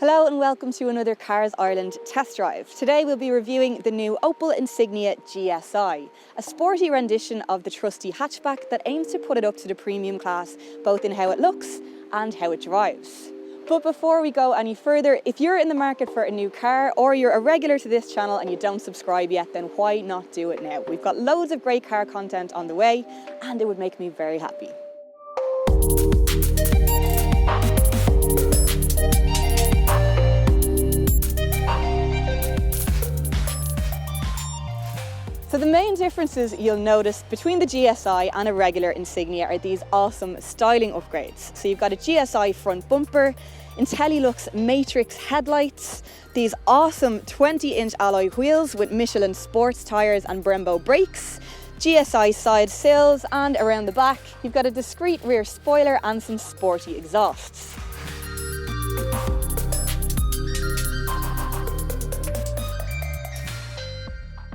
Hello and welcome to another Cars Ireland test drive. Today we'll be reviewing the new Opel Insignia GSi, a sporty rendition of the trusty hatchback that aims to put it up to the premium class, both in how it looks and how it drives. But before we go any further, if you're in the market for a new car or you're a regular to this channel and you don't subscribe yet, then why not do it now? We've got loads of great car content on the way and it would make me very happy. So the main differences you'll notice between the GSi and a regular Insignia are these awesome styling upgrades. So you've got a GSi front bumper, IntelliLux Matrix headlights, these awesome 20-inch alloy wheels with Michelin sports tyres and Brembo brakes, GSi side sills, and around the back you've got a discreet rear spoiler and some sporty exhausts.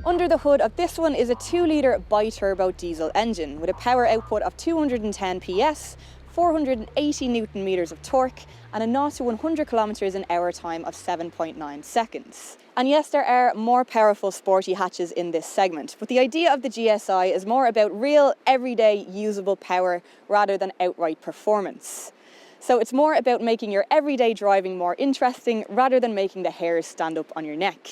Under the hood of this one is a 2-litre bi-turbo diesel engine with a power output of 210 PS, 480 Newton meters of torque and a 0 to 100 kilometers an hour time of 7.9 seconds. And yes, there are more powerful sporty hatches in this segment, but the idea of the GSi is more about real, everyday, usable power rather than outright performance. So it's more about making your everyday driving more interesting rather than making the hairs stand up on your neck.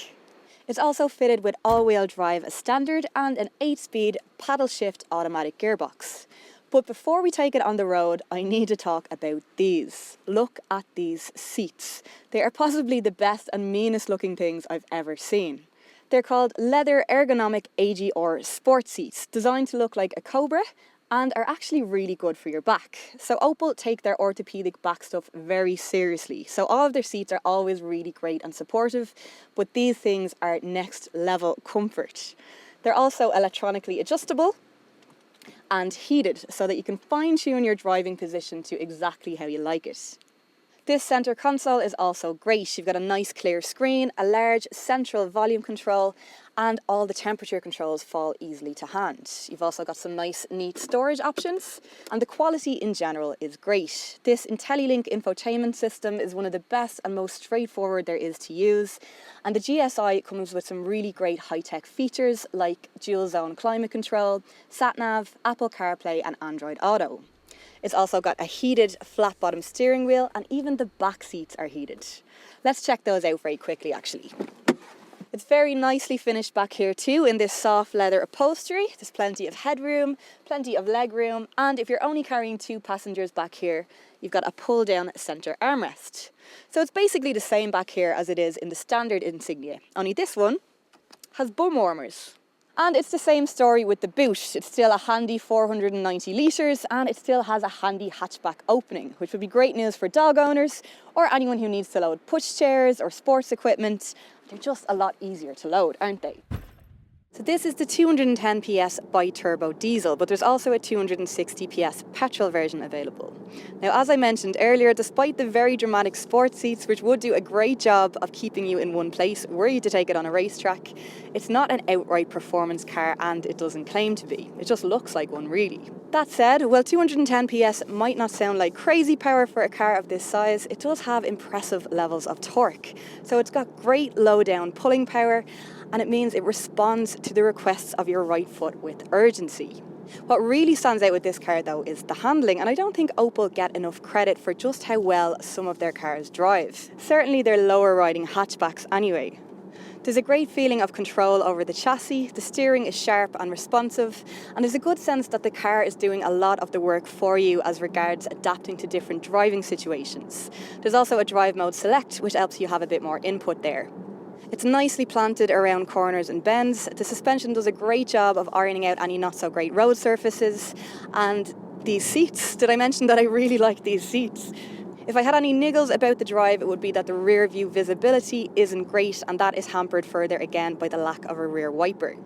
It's also fitted with all-wheel drive as standard and an 8-speed paddle shift automatic gearbox. But before we take it on the road, I need to talk about these. Look at these seats. They are possibly the best and meanest looking things I've ever seen. They're called leather ergonomic AGR sport seats, designed to look like a Cobra and are actually really good for your back. So Opel take their orthopedic back stuff very seriously. So all of their seats are always really great and supportive, but these things are next level comfort. They're also electronically adjustable and heated so that you can fine-tune your driving position to exactly how you like it. This centre console is also great. You've got a nice clear screen, a large central volume control, and all the temperature controls fall easily to hand. You've also got some nice, neat storage options, and the quality in general is great. This IntelliLink infotainment system is one of the best and most straightforward there is to use, and the GSi comes with some really great high-tech features like dual zone climate control, sat-nav, Apple CarPlay, and Android Auto. It's also got a heated flat bottom steering wheel and even the back seats are heated. Let's check those out very quickly actually. It's very nicely finished back here too in this soft leather upholstery. There's plenty of headroom, plenty of leg room, and if you're only carrying 2 passengers back here, you've got a pull down centre armrest. So it's basically the same back here as it is in the standard Insignia, only this one has bum warmers. And it's the same story with the boot. It's still a handy 490 litres and it still has a handy hatchback opening, which would be great news for dog owners or anyone who needs to load pushchairs or sports equipment. They're just a lot easier to load, aren't they? So this is the 210 PS bi-turbo diesel, but there's also a 260 PS petrol version available. Now, as I mentioned earlier, despite the very dramatic sport seats, which would do a great job of keeping you in one place were you to take it on a racetrack, it's not an outright performance car and it doesn't claim to be. It just looks like one really. That said, while 210 PS might not sound like crazy power for a car of this size, it does have impressive levels of torque. So it's got great low down pulling power, and it means it responds to the requests of your right foot with urgency. What really stands out with this car though is the handling, and I don't think Opel get enough credit for just how well some of their cars drive. Certainly their lower riding hatchbacks anyway. There's a great feeling of control over the chassis, the steering is sharp and responsive, and there's a good sense that the car is doing a lot of the work for you as regards adapting to different driving situations. There's also a drive mode select, which helps you have a bit more input there. It's nicely planted around corners and bends. The suspension does a great job of ironing out any not so great road surfaces. And these seats, did I mention that I really like these seats? If I had any niggles about the drive, it would be that the rear view visibility isn't great, and that is hampered further again by the lack of a rear wiper.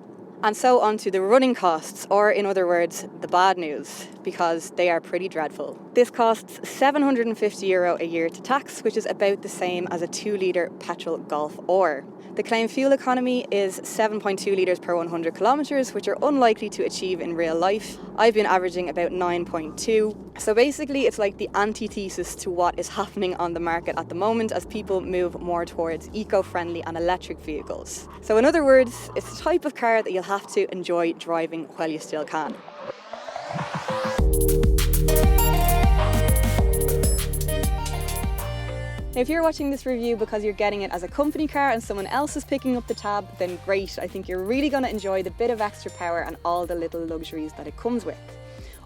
And so on to the running costs, or in other words, the bad news, because they are pretty dreadful. This costs €750 a year to tax, which is about the same as a 2-litre petrol Golf R. The claimed fuel economy is 7.2 litres per 100 kilometres, which are unlikely to achieve in real life. I've been averaging about 9.2. So basically it's like the antithesis to what is happening on the market at the moment as people move more towards eco-friendly and electric vehicles. So in other words, it's the type of car that you'll have to enjoy driving while you still can. If you're watching this review because you're getting it as a company car and someone else is picking up the tab, then great. I think you're really going to enjoy the bit of extra power and all the little luxuries that it comes with.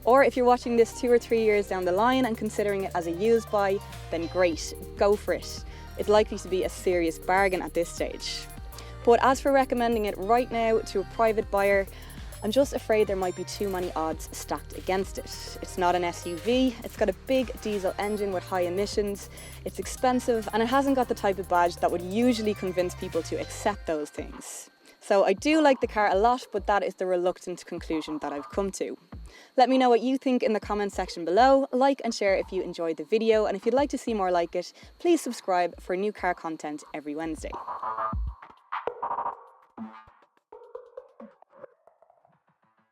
Or if you're watching this 2 or 3 years down the line and considering it as a used buy, then great, go for it. It's likely to be a serious bargain at this stage. But as for recommending it right now to a private buyer, I'm just afraid there might be too many odds stacked against it. It's not an SUV, it's got a big diesel engine with high emissions, it's expensive, and it hasn't got the type of badge that would usually convince people to accept those things. So I do like the car a lot, but that is the reluctant conclusion that I've come to. Let me know what you think in the comments section below, like and share if you enjoyed the video, and if you'd like to see more like it, please subscribe for new car content every Wednesday.